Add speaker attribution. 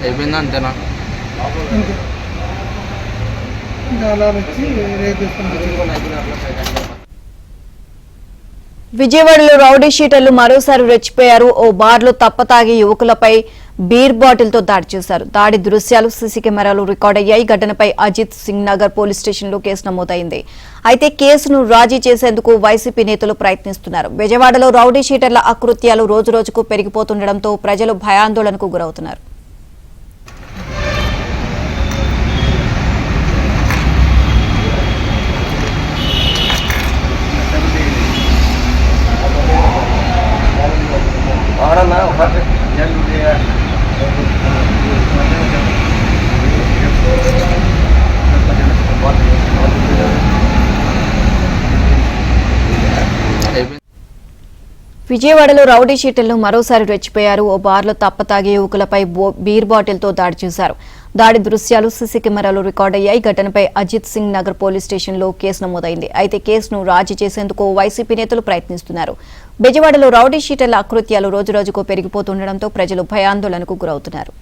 Speaker 1: అయిపోయిందా అంతేనా?
Speaker 2: అంతే. ఇంకా అలా వచ్చి రేపు
Speaker 3: విజయవాడలో రౌడీ షీటర్లు మరోసారి రెచ్చిపోయారు. ఓ బార్లో తప్పతాగి యువకులపై బీర్ బాటిల్తో దాడి చేశారు. దాడి దృశ్యాలు సీసీ కెమెరాలు రికార్డయ్యాయి. ఘటనపై అజిత్ సింగ్ నగర్ పోలీస్ స్టేషన్లో కేసు నమోదైంది. అయితే కేసును రాజీ చేసేందుకు వైసీపీ నేతలు ప్రయత్నిస్తున్నారు. విజయవాడలో రౌడీ షీటర్ల అకృత్యాలు రోజురోజుకు పెరిగిపోతుండటంతో ప్రజలు భయాందోళనకు గురవుతున్నారు. విజయవాడలో రౌడీ షీటర్లు మరోసారి రెచ్చిపోయారు. ఓ బార్లో తప్పతాగి యువకులపై బీర్ బాటిల్తో దాడి చేశారు. దాడి దృశ్యాలు సీసీ కెమెరాలు రికార్డయ్యాయి. ఘటనపై అజిత్ సింగ్ నగర్ పోలీస్ స్టేషన్లో కేసు నమోదైంది. అయితే కేసును రాజీ చేసేందుకు వైసీపీ నేతలు ప్రయత్నిస్తున్నారు. విజయవాడలో రౌడీ షీటర్ల అకృత్యాలు రోజురోజుకు పెరిగిపోతుండటంతో ప్రజలు భయాందోళనకు గురవుతున్నారు.